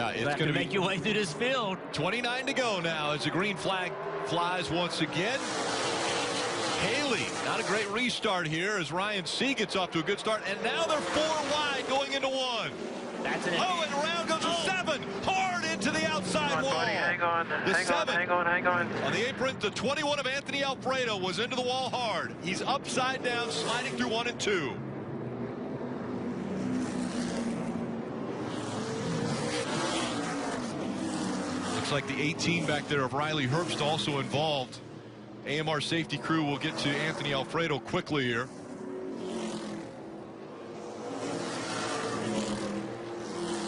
It's going to make your way through this field. 29 to go now as the green flag flies once again. Haley, not a great restart here as Ryan C gets off to a good start, and now they're 4 wide going into 1. That's an and around goes a 7, hard into the outside wall. Buddy, hang on, the hang 7 on, hang on. On the apron, the 21 of Anthony Alfredo was into the wall hard. He's upside down, sliding through 1 and 2. Looks like the 18 back there of Riley Herbst also involved. AMR safety crew will get to Anthony Alfredo quickly here.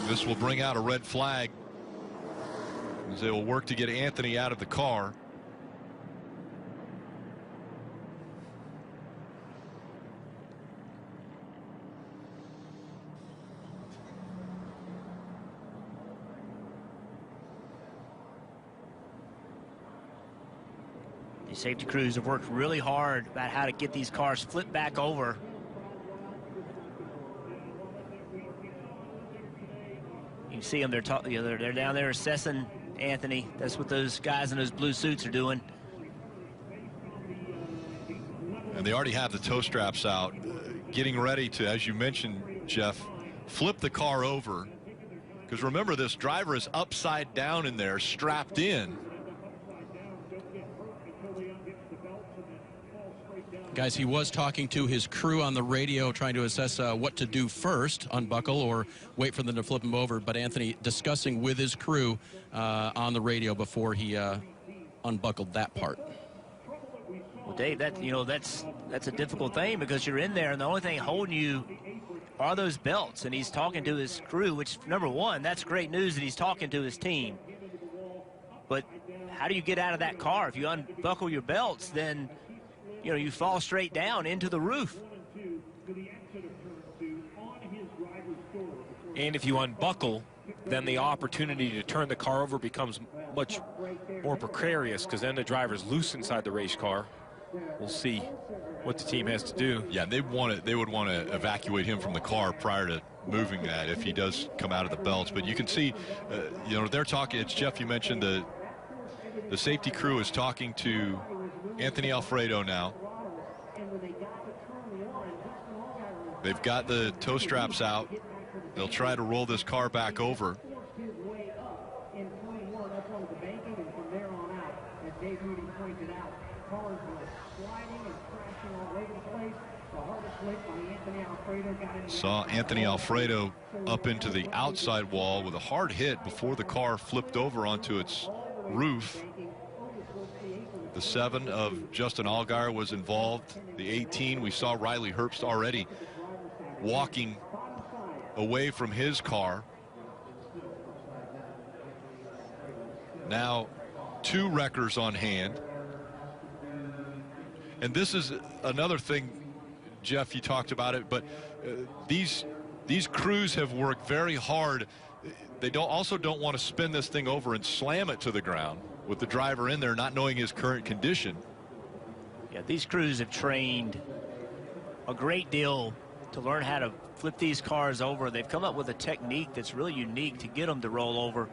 This will bring out a red flag as they will work to get Anthony out of the car. The safety crews have worked really hard about how to get these cars flipped back over. You see them, they're down there assessing Anthony. That's what those guys in those blue suits are doing. And they already have the tow straps out, getting ready to, as you mentioned, Jeff, flip the car over. Because remember, this driver is upside down in there, strapped in. Guys, he was talking to his crew on the radio, trying to assess what to do first, unbuckle or wait for them to flip him over. But Anthony discussing with his crew on the radio before he unbuckled that part. Well, Dave, that's a difficult thing because you're in there, and the only thing holding you are those belts. And he's talking to his crew, which, number one, that's great news that he's talking to his team. But how do you get out of that car? If you unbuckle your belts, then you fall straight down into the roof. And if you unbuckle, then the opportunity to turn the car over becomes much more precarious because then the driver's loose inside the race car. We'll see what the team has to do. Yeah, they would want to evacuate him from the car prior to moving that if he does come out of the belts. But you can see, they're talking. It's Jeff, you mentioned the safety crew is talking to Anthony Alfredo now. They've got the tow straps out. They'll try to roll this car back over. Saw Anthony Alfredo up into the outside wall with a hard hit before the car flipped over onto its roof. The 7 of Justin Allgaier was involved. The 18, we saw Riley Herbst already walking away from his car. Now 2 wreckers on hand. And this is another thing, Jeff, you talked about it, but these crews have worked very hard. They also don't want to spin this thing over and slam it to the ground with the driver in there not knowing his current condition. Yeah, these crews have trained a great deal to learn how to flip these cars over. They've come up with a technique that's really unique to get them to roll over.